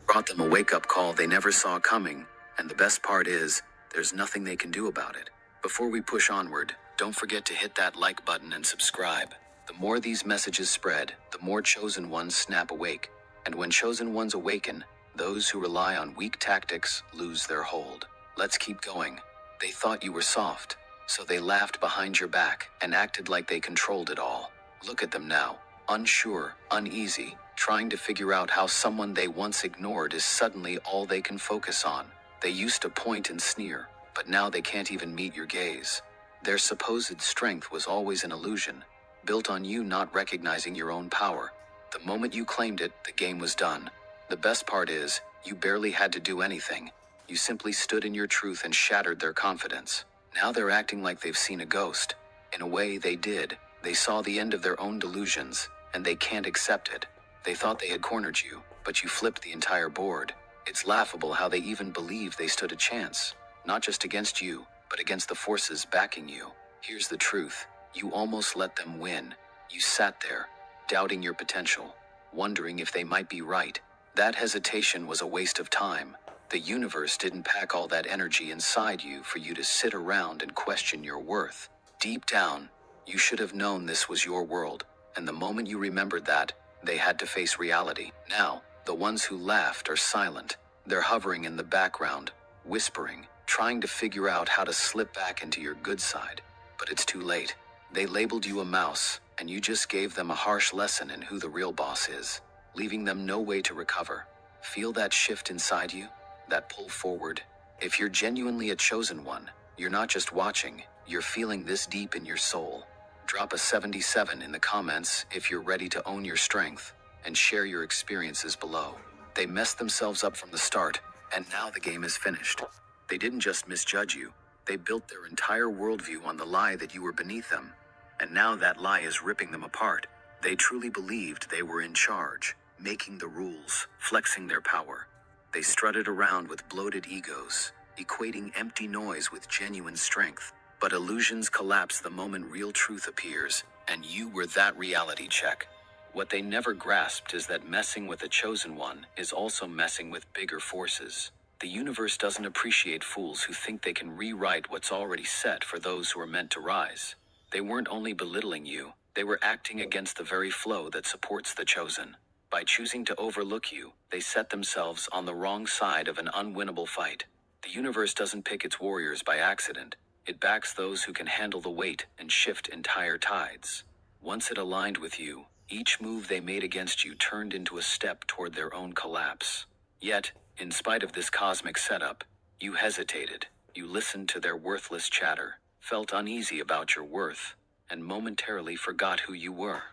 Brought them a wake-up call they never saw coming, and the best part is, there's nothing they can do about it. Before we push onward, don't forget to hit that like button and subscribe. The more these messages spread, the more chosen ones snap awake. And when chosen ones awaken, those who rely on weak tactics lose their hold. Let's keep going. They thought you were soft, so they laughed behind your back and acted like they controlled it all. Look at them now, unsure, uneasy, trying to figure out how someone they once ignored is suddenly all they can focus on. They used to point and sneer, but now they can't even meet your gaze. Their supposed strength was always an illusion, built on you not recognizing your own power. The moment you claimed it, the game was done. The best part is, you barely had to do anything. You simply stood in your truth and shattered their confidence. Now they're acting like they've seen a ghost. In a way, they did. They saw the end of their own delusions, and they can't accept it. They thought they had cornered you, but you flipped the entire board. It's laughable how they even believed they stood a chance, not just against you, but against the forces backing you. Here's the truth. You almost let them win. You sat there, doubting your potential, wondering if they might be right. That hesitation was a waste of time. The universe didn't pack all that energy inside you for you to sit around and question your worth. Deep down, you should have known this was your world, and the moment you remembered that, they had to face reality. Now, the ones who laughed are silent. They're hovering in the background, whispering, trying to figure out how to slip back into your good side. But it's too late. They labeled you a mouse, and you just gave them a harsh lesson in who the real boss is, leaving them no way to recover. Feel that shift inside you? That pull forward? If you're genuinely a chosen one, you're not just watching, you're feeling this deep in your soul. Drop a 77 in the comments if you're ready to own your strength, and share your experiences below. They messed themselves up from the start, and now the game is finished. They didn't just misjudge you, they built their entire worldview on the lie that you were beneath them. And now that lie is ripping them apart. They truly believed they were in charge, making the rules, flexing their power. They strutted around with bloated egos, equating empty noise with genuine strength. But illusions collapse the moment real truth appears, and you were that reality check. What they never grasped is that messing with a chosen one is also messing with bigger forces. The universe doesn't appreciate fools who think they can rewrite what's already set for those who are meant to rise. They weren't only belittling you, they were acting against the very flow that supports the chosen. By choosing to overlook you, they set themselves on the wrong side of an unwinnable fight. The universe doesn't pick its warriors by accident. It backs those who can handle the weight and shift entire tides. Once it aligned with you, each move they made against you turned into a step toward their own collapse. Yet, in spite of this cosmic setup, you hesitated. You listened to their worthless chatter, felt uneasy about your worth, and momentarily forgot who you were.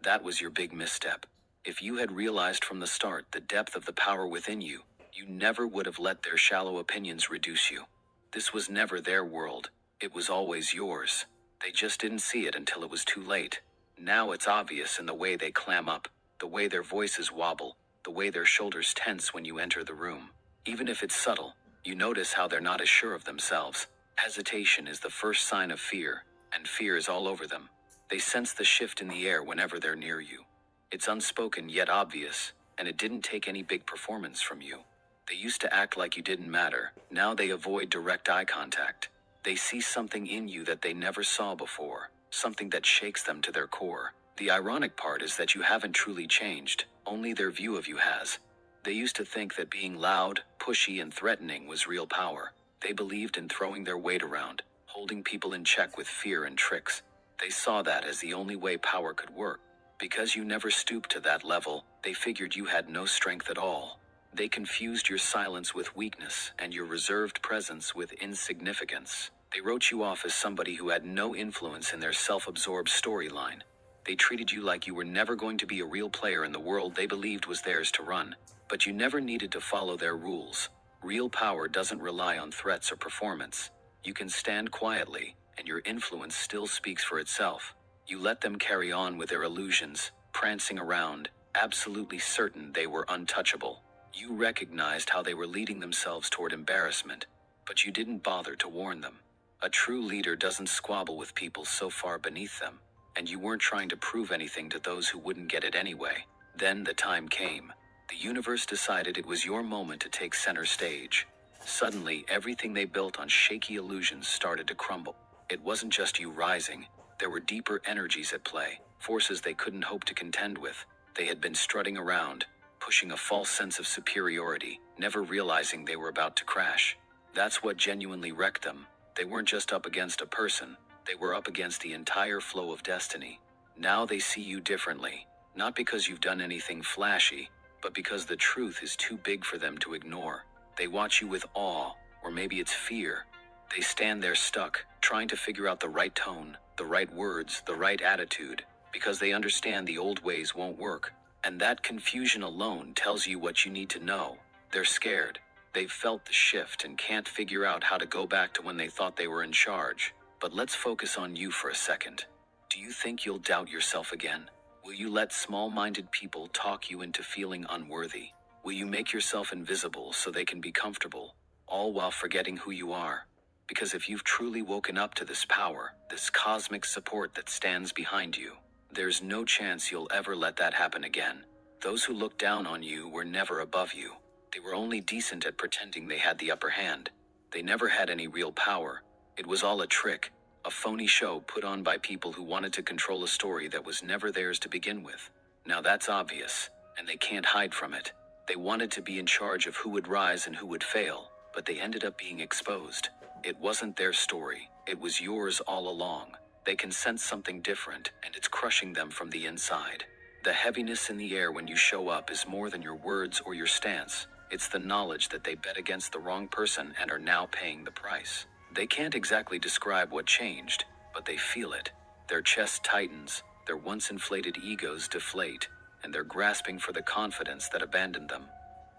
That was your big misstep. If you had realized from the start the depth of the power within you, you never would have let their shallow opinions reduce you. This was never their world. It was always yours. They just didn't see it until it was too late. Now it's obvious in the way they clam up, the way their voices wobble, the way their shoulders tense when you enter the room. Even if it's subtle, you notice how they're not as sure of themselves. Hesitation is the first sign of fear, and fear is all over them. They sense the shift in the air whenever they're near you. It's unspoken yet obvious, and it didn't take any big performance from you. They used to act like you didn't matter. Now they avoid direct eye contact. They see something in you that they never saw before, something that shakes them to their core. The ironic part is that you haven't truly changed, only their view of you has. They used to think that being loud, pushy, and threatening was real power. They believed in throwing their weight around, holding people in check with fear and tricks. They saw that as the only way power could work. Because you never stooped to that level, they figured you had no strength at all. They confused your silence with weakness and your reserved presence with insignificance. They wrote you off as somebody who had no influence in their self-absorbed storyline. They treated you like you were never going to be a real player in the world they believed was theirs to run. But you never needed to follow their rules. Real power doesn't rely on threats or performance. You can stand quietly, and your influence still speaks for itself. You let them carry on with their illusions, prancing around, absolutely certain they were untouchable. You recognized how they were leading themselves toward embarrassment, but you didn't bother to warn them. A true leader doesn't squabble with people so far beneath them, and you weren't trying to prove anything to those who wouldn't get it anyway. Then the time came. The universe decided it was your moment to take center stage. Suddenly, everything they built on shaky illusions started to crumble. It wasn't just you rising, there were deeper energies at play, forces they couldn't hope to contend with. They had been strutting around, pushing a false sense of superiority, never realizing they were about to crash. That's what genuinely wrecked them. They weren't just up against a person, they were up against the entire flow of destiny. Now they see you differently, not because you've done anything flashy, but because the truth is too big for them to ignore. They watch you with awe, or maybe it's fear. They stand there stuck, trying to figure out the right tone, the right words, the right attitude, because they understand the old ways won't work. And that confusion alone tells you what you need to know. They're scared. They've felt the shift and can't figure out how to go back to when they thought they were in charge. But let's focus on you for a second. Do you think you'll doubt yourself again? Will you let small-minded people talk you into feeling unworthy? Will you make yourself invisible so they can be comfortable, all while forgetting who you are? Because if you've truly woken up to this power, this cosmic support that stands behind you, there's no chance you'll ever let that happen again. Those who looked down on you were never above you. They were only decent at pretending they had the upper hand. They never had any real power. It was all a trick, a phony show put on by people who wanted to control a story that was never theirs to begin with. Now that's obvious, and they can't hide from it. They wanted to be in charge of who would rise and who would fail, but they ended up being exposed. It wasn't their story, it was yours all along. They can sense something different, and it's crushing them from the inside. The heaviness in the air when you show up is more than your words or your stance. It's the knowledge that they bet against the wrong person and are now paying the price. They can't exactly describe what changed, but they feel it. Their chest tightens, their once inflated egos deflate, and they're grasping for the confidence that abandoned them.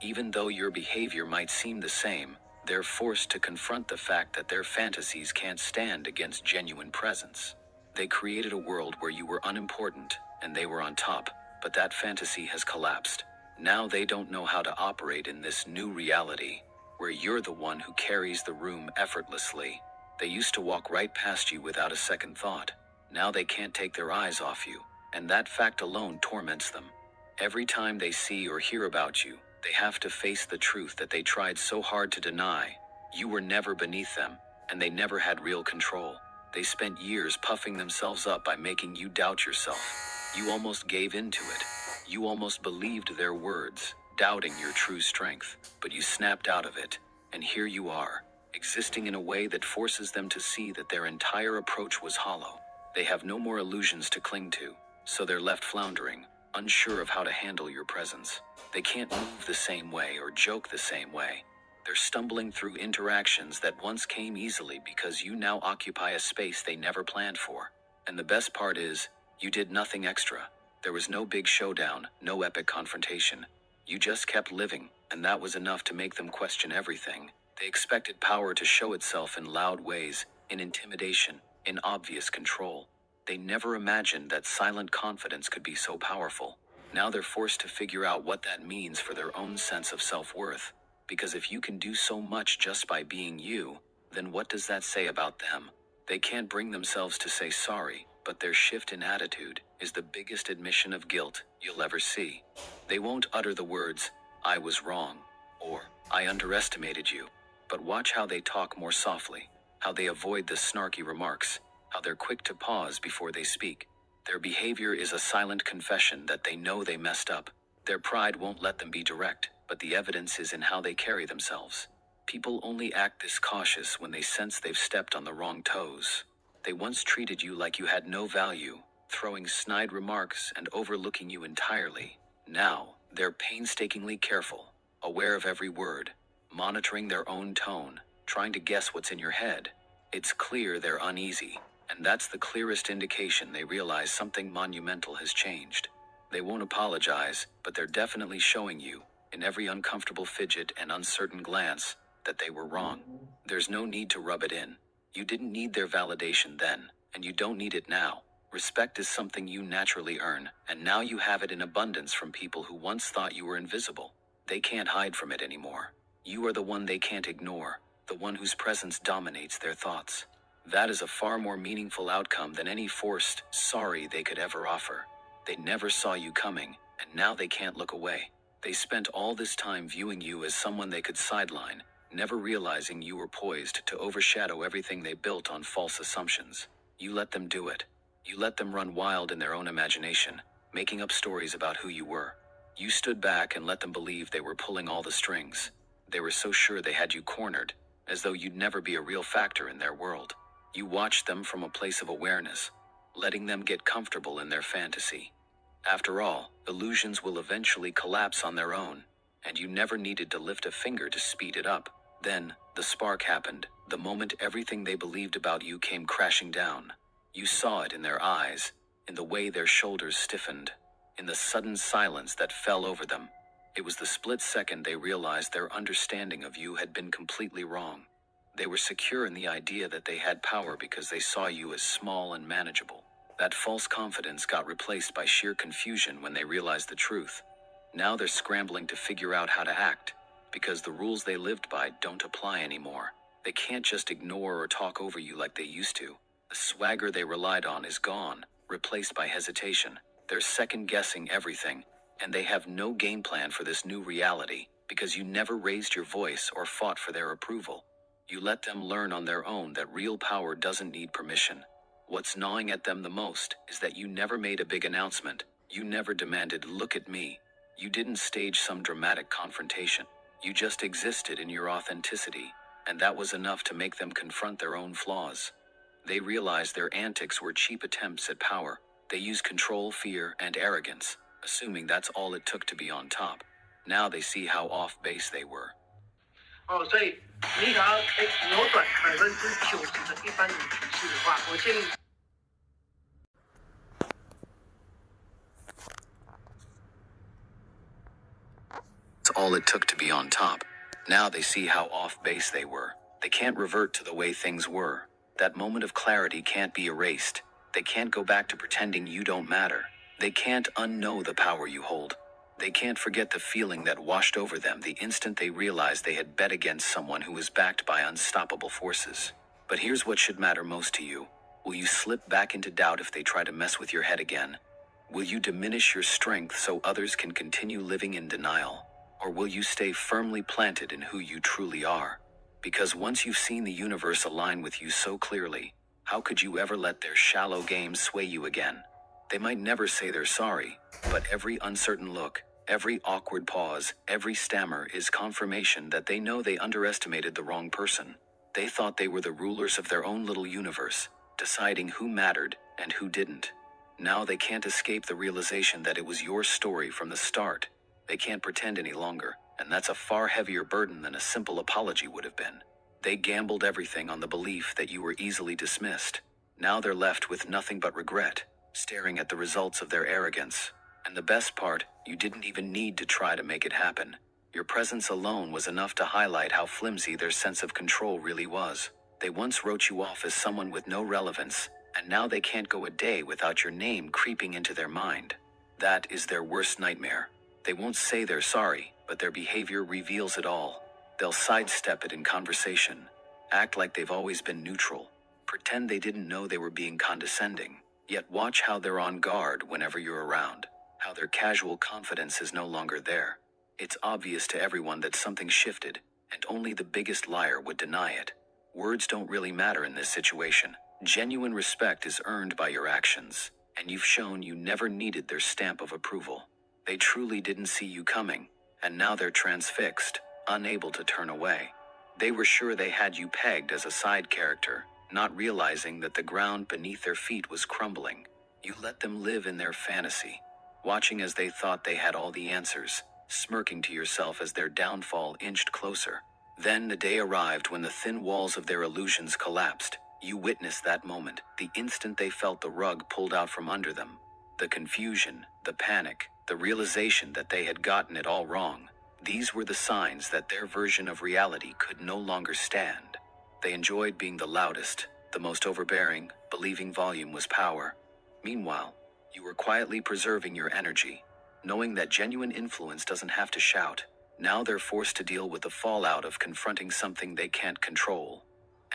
Even though your behavior might seem the same, they're forced to confront the fact that their fantasies can't stand against genuine presence. They created a world where you were unimportant, and they were on top, but that fantasy has collapsed. Now they don't know how to operate in this new reality, where you're the one who carries the room effortlessly. They used to walk right past you without a second thought. Now they can't take their eyes off you, and that fact alone torments them. Every time they see or hear about you, they have to face the truth that they tried so hard to deny. You were never beneath them, and they never had real control. They spent years puffing themselves up by making you doubt yourself. You almost gave into it. You almost believed their words, doubting your true strength, but you snapped out of it, and here you are, existing in a way that forces them to see that their entire approach was hollow. They have no more illusions to cling to, so they're left floundering, unsure of how to handle your presence. They can't move the same way or joke the same way. They're stumbling through interactions that once came easily because you now occupy a space they never planned for. And the best part is, you did nothing extra. There was no big showdown, no epic confrontation. You just kept living, and that was enough to make them question everything. They expected power to show itself in loud ways, in intimidation, in obvious control. They never imagined that silent confidence could be so powerful. Now they're forced to figure out what that means for their own sense of self-worth. Because if you can do so much just by being you, then what does that say about them? They can't bring themselves to say sorry, but their shift in attitude is the biggest admission of guilt you'll ever see. They won't utter the words, "I was wrong," or "I underestimated you," but watch how they talk more softly, how they avoid the snarky remarks, how they're quick to pause before they speak. Their behavior is a silent confession that they know they messed up. Their pride won't let them be direct, but the evidence is in how they carry themselves. People only act this cautious when they sense they've stepped on the wrong toes. They once treated you like you had no value, throwing snide remarks and overlooking you entirely. Now, they're painstakingly careful, aware of every word, monitoring their own tone, trying to guess what's in your head. It's clear they're uneasy, and that's the clearest indication they realize something monumental has changed. They won't apologize, but they're definitely showing you, in every uncomfortable fidget and uncertain glance, that they were wrong. There's no need to rub it in. You didn't need their validation then, and you don't need it now. Respect is something you naturally earn, and now you have it in abundance from people who once thought you were invisible. They can't hide from it anymore. You are the one they can't ignore, the one whose presence dominates their thoughts. That is a far more meaningful outcome than any forced sorry they could ever offer. They never saw you coming, and now they can't look away. They spent all this time viewing you as someone they could sideline, never realizing you were poised to overshadow everything they built on false assumptions. You let them do it. You let them run wild in their own imagination, making up stories about who you were. You stood back and let them believe they were pulling all the strings. They were so sure they had you cornered, as though you'd never be a real factor in their world. You watched them from a place of awareness, letting them get comfortable in their fantasy. After all, illusions will eventually collapse on their own, and you never needed to lift a finger to speed it up. Then, the spark happened, the moment everything they believed about you came crashing down. You saw it in their eyes, in the way their shoulders stiffened, in the sudden silence that fell over them. It was the split second they realized their understanding of you had been completely wrong. They were secure in the idea that they had power because they saw you as small and manageable. That false confidence got replaced by sheer confusion when they realized the truth. Now they're scrambling to figure out how to act, because the rules they lived by don't apply anymore. They can't just ignore or talk over you like they used to. The swagger they relied on is gone, replaced by hesitation. They're second-guessing everything, and they have no game plan for this new reality, because you never raised your voice or fought for their approval. You let them learn on their own that real power doesn't need permission. What's gnawing at them the most is that you never made a big announcement. You never demanded, "Look at me." You didn't stage some dramatic confrontation. You just existed in your authenticity, and that was enough to make them confront their own flaws. They realized their antics were cheap attempts at power. They used control, fear, and arrogance, assuming that's all it took to be on top. Now they see how off base they were. 所以你想要扭转90%的一般人体系的话，我建议。It's all it took to be on top. Now they see how off base they were. They can't revert to the way things were. That moment of clarity can't be erased. They can't go back to pretending you don't matter. They can't unknow the power you hold. They can't forget the feeling that washed over them the instant they realized they had bet against someone who was backed by unstoppable forces. But here's what should matter most to you. Will you slip back into doubt if they try to mess with your head again? Will you diminish your strength so others can continue living in denial? Or will you stay firmly planted in who you truly are? Because once you've seen the universe align with you so clearly, how could you ever let their shallow games sway you again? They might never say they're sorry, but every uncertain look, every awkward pause, every stammer is confirmation that they know they underestimated the wrong person. They thought they were the rulers of their own little universe, deciding who mattered and who didn't. Now they can't escape the realization that it was your story from the start. They can't pretend any longer, and that's a far heavier burden than a simple apology would have been. They gambled everything on the belief that you were easily dismissed. Now they're left with nothing but regret, staring at the results of their arrogance. And the best part, you didn't even need to try to make it happen. Your presence alone was enough to highlight how flimsy their sense of control really was. They once wrote you off as someone with no relevance, and now they can't go a day without your name creeping into their mind. That is their worst nightmare. They won't say they're sorry, but their behavior reveals it all. They'll sidestep it in conversation, act like they've always been neutral, pretend they didn't know they were being condescending. Yet watch how they're on guard whenever you're around, how their casual confidence is no longer there. It's obvious to everyone that something shifted, and only the biggest liar would deny it. Words don't really matter in this situation. Genuine respect is earned by your actions, and you've shown you never needed their stamp of approval. They truly didn't see you coming, and now they're transfixed, unable to turn away. They were sure they had you pegged as a side character, not realizing that the ground beneath their feet was crumbling. You let them live in their fantasy, watching as they thought they had all the answers, smirking to yourself as their downfall inched closer. Then the day arrived when the thin walls of their illusions collapsed. You witnessed that moment, the instant they felt the rug pulled out from under them. The confusion, the panic, the realization that they had gotten it all wrong. These were the signs that their version of reality could no longer stand. They enjoyed being the loudest, the most overbearing, believing volume was power. Meanwhile, you were quietly preserving your energy, knowing that genuine influence doesn't have to shout. Now they're forced to deal with the fallout of confronting something they can't control.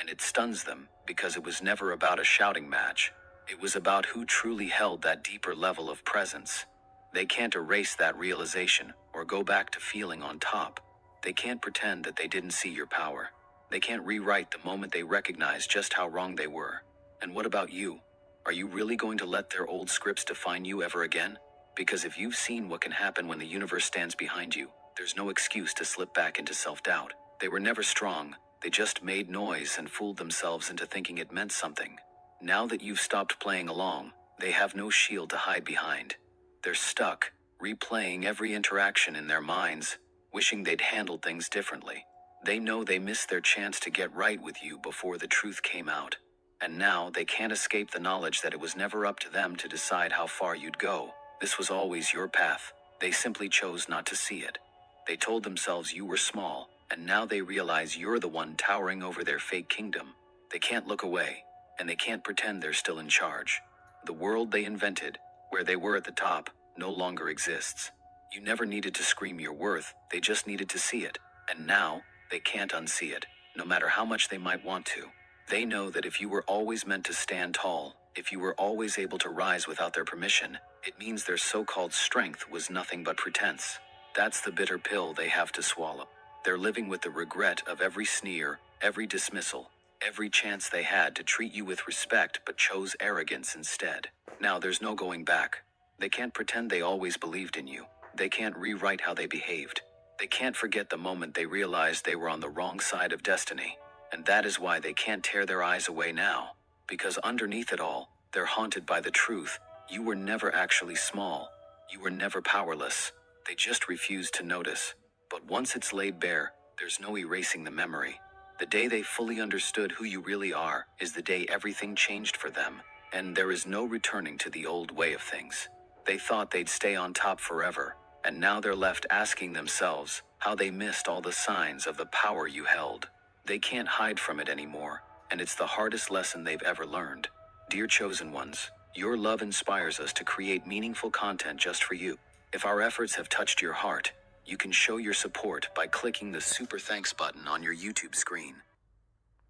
And it stuns them, because it was never about a shouting match. It was about who truly held that deeper level of presence. They can't erase that realization, or or go back to feeling on top. They can't pretend that they didn't see your power. They can't rewrite the moment they recognize just how wrong they were. And what about you? Are you really going to let their old scripts define you ever again? Because if you've seen what can happen when the universe stands behind you, there's no excuse to slip back into self-doubt. They were never strong. They just made noise and fooled themselves into thinking it meant something. Now that you've stopped playing along, they have no shield to hide behind. They're stuck, replaying every interaction in their minds, wishing they'd handled things differently. They know they missed their chance to get right with you before the truth came out. And now they can't escape the knowledge that it was never up to them to decide how far you'd go. This was always your path. They simply chose not to see it. They told themselves you were small, and now they realize you're the one towering over their fake kingdom. They can't look away, and they can't pretend they're still in charge. The world they invented, where they were at the top, no longer exists. You never needed to scream your worth, they just needed to see it. And now, they can't unsee it, no matter how much they might want to. They know that if you were always meant to stand tall, if you were always able to rise without their permission, it means their so-called strength was nothing but pretense. That's the bitter pill they have to swallow. They're living with the regret of every sneer, every dismissal, every chance they had to treat you with respect but chose arrogance instead. Now there's no going back. They can't pretend they always believed in you. They can't rewrite how they behaved. They can't forget the moment they realized they were on the wrong side of destiny. And that is why they can't tear their eyes away now. Because underneath it all, they're haunted by the truth. You were never actually small. You were never powerless. They just refused to notice. But once it's laid bare, there's no erasing the memory. The day they fully understood who you really are is the day everything changed for them. And there is no returning to the old way of things. They thought they'd stay on top forever. And now they're left asking themselves how they missed all the signs of the power you held. They can't hide from it anymore, and it's the hardest lesson they've ever learned. Dear chosen ones, your love inspires us to create meaningful content just for you. If our efforts have touched your heart, you can show your support by clicking the super thanks button on your YouTube screen.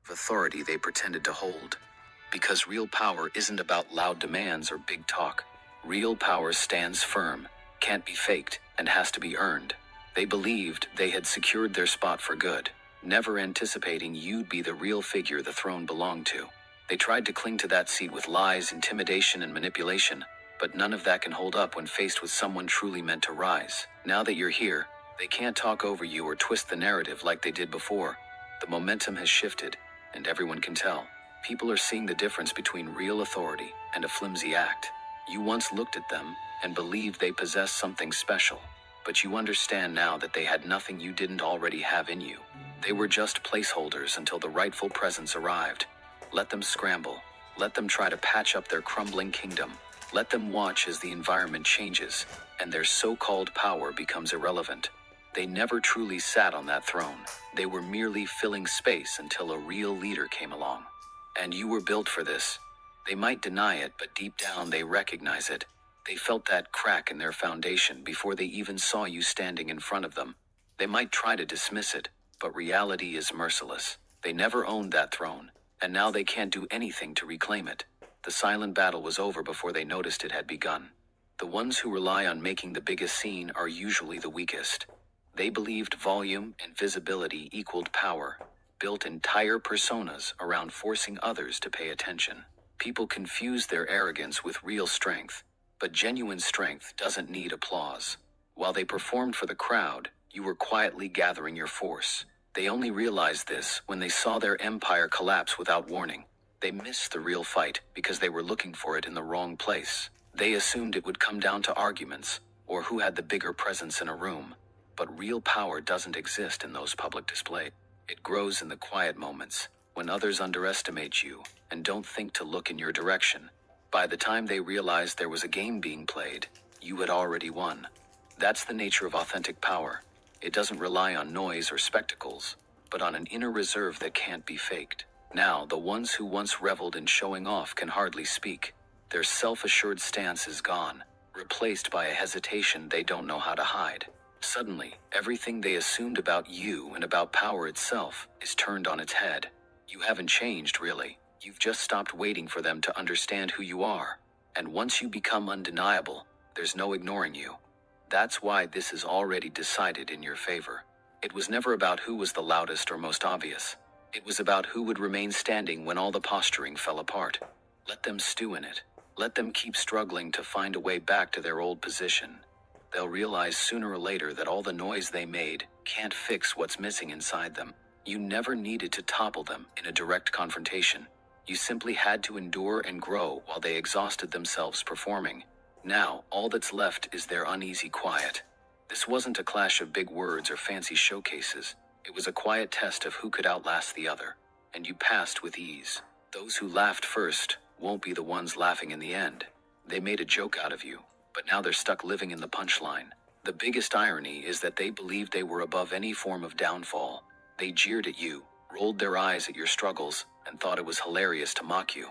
Of authority they pretended to hold. Because real power isn't about loud demands or big talk. Real power stands firm, can't be faked, and has to be earned. They believed they had secured their spot for good, never anticipating you'd be the real figure the throne belonged to. They tried to cling to that seat with lies, intimidation, and manipulation, but none of that can hold up when faced with someone truly meant to rise. Now that you're here, they can't talk over you or twist the narrative like they did before. The momentum has shifted, and everyone can tell. People are seeing the difference between real authority and a flimsy act. You once looked at them and believed they possessed something special, but you understand now that they had nothing you didn't already have in you. They were just placeholders until the rightful presence arrived. Let them scramble. Let them try to patch up their crumbling kingdom. Let them watch as the environment changes, and their so-called power becomes irrelevant. They never truly sat on that throne. They were merely filling space until a real leader came along. And you were built for this. They might deny it, but deep down they recognize it. They felt that crack in their foundation before they even saw you standing in front of them. They might try to dismiss it, but reality is merciless. They never owned that throne, and now they can't do anything to reclaim it. The silent battle was over before they noticed it had begun. The ones who rely on making the biggest scene are usually the weakest. They believed volume and visibility equaled power, built entire personas around forcing others to pay attention. People confuse their arrogance with real strength, but genuine strength doesn't need applause. While they performed for the crowd, you were quietly gathering your force. They only realized this when they saw their empire collapse without warning. They missed the real fight because they were looking for it in the wrong place. They assumed it would come down to arguments, or who had the bigger presence in a room. But real power doesn't exist in those public displays. It grows in the quiet moments, when others underestimate you and don't think to look in your direction. By the time they realized there was a game being played, you had already won. That's the nature of authentic power. It doesn't rely on noise or spectacles, but on an inner reserve that can't be faked. Now, the ones who once reveled in showing off can hardly speak. Their self-assured stance is gone, replaced by a hesitation they don't know how to hide. Suddenly, everything they assumed about you and about power itself is turned on its head. You haven't changed, really. You've just stopped waiting for them to understand who you are. And once you become undeniable, there's no ignoring you. That's why this is already decided in your favor. It was never about who was the loudest or most obvious. It was about who would remain standing when all the posturing fell apart. Let them stew in it. Let them keep struggling to find a way back to their old position. They'll realize sooner or later that all the noise they made can't fix what's missing inside them. You never needed to topple them in a direct confrontation. You simply had to endure and grow while they exhausted themselves performing. Now, all that's left is their uneasy quiet. This wasn't a clash of big words or fancy showcases. It was a quiet test of who could outlast the other. And you passed with ease. Those who laughed first won't be the ones laughing in the end. They made a joke out of you, but now they're stuck living in the punchline. The biggest irony is that they believed they were above any form of downfall. They jeered at you, rolled their eyes at your struggles, and thought it was hilarious to mock you.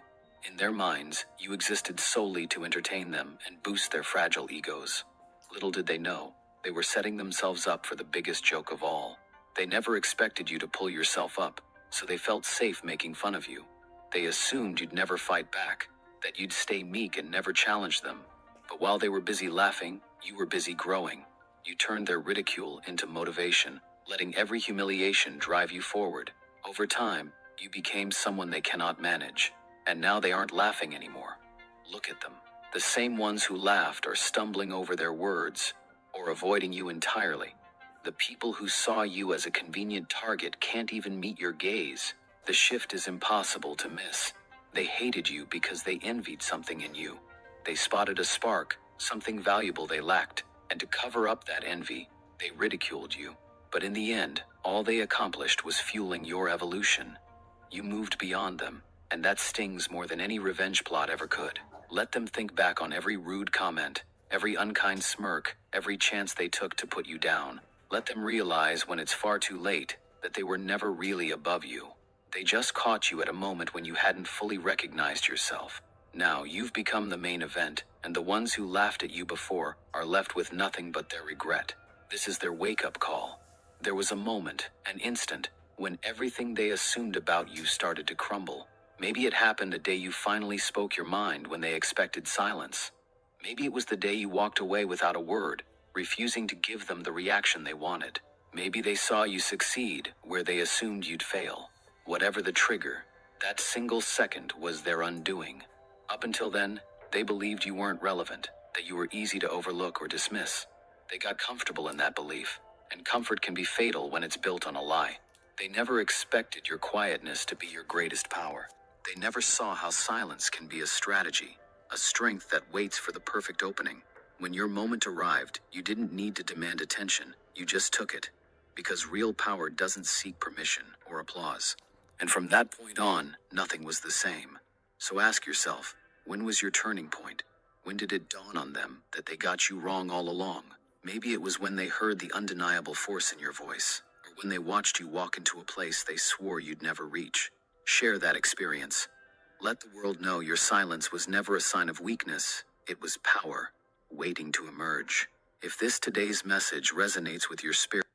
In their minds, you existed solely to entertain them and boost their fragile egos. Little did they know, they were setting themselves up for the biggest joke of all. They never expected you to pull yourself up, so they felt safe making fun of you. They assumed you'd never fight back, that you'd stay meek and never challenge them. But while they were busy laughing, you were busy growing. You turned their ridicule into motivation, letting every humiliation drive you forward. Over time, you became someone they cannot manage, and now they aren't laughing anymore. Look at them. The same ones who laughed are stumbling over their words or avoiding you entirely. The people who saw you as a convenient target can't even meet your gaze. The shift is impossible to miss. They hated you because they envied something in you. They spotted a spark, something valuable they lacked, and to cover up that envy, they ridiculed you. But in the end, all they accomplished was fueling your evolution. You moved beyond them, and that stings more than any revenge plot ever could. Let them think back on every rude comment, every unkind smirk, every chance they took to put you down. Let them realize when it's far too late that they were never really above you. They just caught you at a moment when you hadn't fully recognized yourself. Now you've become the main event, and the ones who laughed at you before are left with nothing but their regret. This is their wake-up call. There was a moment, an instant, when everything they assumed about you started to crumble. Maybe it happened the day you finally spoke your mind when they expected silence. Maybe it was the day you walked away without a word, refusing to give them the reaction they wanted. Maybe they saw you succeed where they assumed you'd fail. Whatever the trigger, that single second was their undoing. Up until then, they believed you weren't relevant, that you were easy to overlook or dismiss. They got comfortable in that belief, and comfort can be fatal when it's built on a lie. They never expected your quietness to be your greatest power. They never saw how silence can be a strategy, a strength that waits for the perfect opening. When your moment arrived, you didn't need to demand attention, you just took it. Because real power doesn't seek permission or applause. And from that point on, nothing was the same. So ask yourself, when was your turning point? When did it dawn on them that they got you wrong all along? Maybe it was when they heard the undeniable force in your voice, or when they watched you walk into a place they swore you'd never reach. Share that experience. Let the world know your silence was never a sign of weakness, it was power, waiting to emerge. If this today's message resonates with your spirit,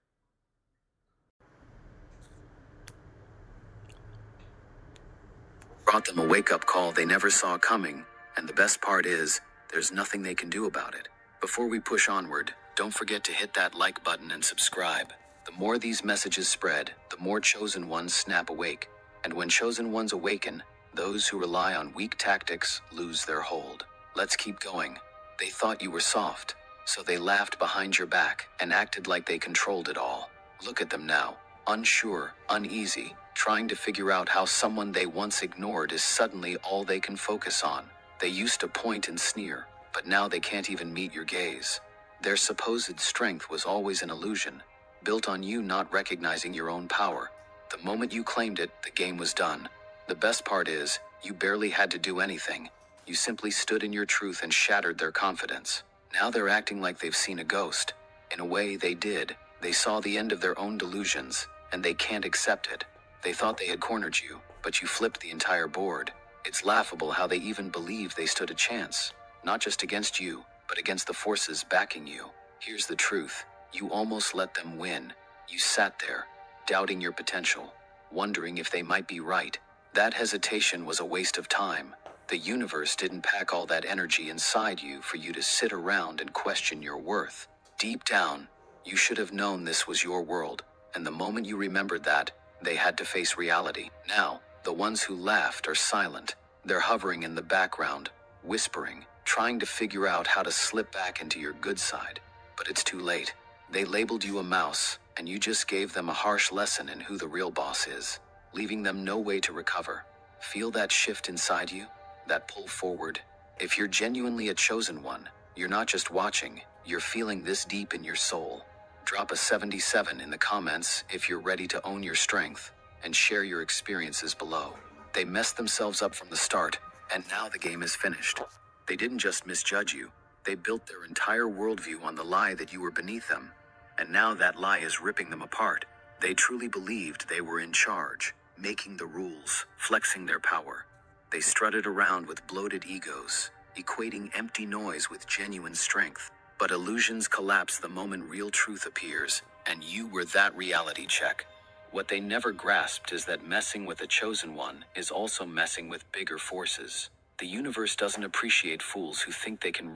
brought them a wake-up call they never saw coming, and the best part is, there's nothing they can do about it. Before we push onward, don't forget to hit that like button and subscribe. The more these messages spread, the more chosen ones snap awake. And when chosen ones awaken, those who rely on weak tactics lose their hold. Let's keep going. They thought you were soft, so they laughed behind your back and acted like they controlled it all. Look at them now, unsure, uneasy, trying to figure out how someone they once ignored is suddenly all they can focus on. They used to point and sneer, but now they can't even meet your gaze. Their supposed strength was always an illusion, built on you not recognizing your own power. The moment you claimed it, the game was done. The best part is, you barely had to do anything. You simply stood in your truth and shattered their confidence. Now they're acting like they've seen a ghost. In a way, they did. They saw the end of their own delusions, and they can't accept it. They thought they had cornered you, but you flipped the entire board. It's laughable how they even believed they stood a chance, not just against you, but against the forces backing you. Here's the truth. You almost let them win. You sat there, doubting your potential, wondering if they might be right. That hesitation was a waste of time. The universe didn't pack all that energy inside you for you to sit around and question your worth. Deep down, you should have known this was your world, and the moment you remembered that, they had to face reality. Now, the ones who laughed are silent. They're hovering in the background, whispering, trying to figure out how to slip back into your good side. But it's too late. They labeled you a mouse, and you just gave them a harsh lesson in who the real boss is, leaving them no way to recover. Feel that shift inside you? That pull forward? If you're genuinely a chosen one, you're not just watching, you're feeling this deep in your soul. Drop a 77 in the comments if you're ready to own your strength, and share your experiences below. They messed themselves up from the start, and now the game is finished. They didn't just misjudge you, they built their entire worldview on the lie that you were beneath them. And now that lie is ripping them apart. They truly believed they were in charge, making the rules, flexing their power. They strutted around with bloated egos, equating empty noise with genuine strength. But illusions collapse the moment real truth appears, and you were that reality check. What they never grasped is that messing with a chosen one is also messing with bigger forces. The universe doesn't appreciate fools who think they can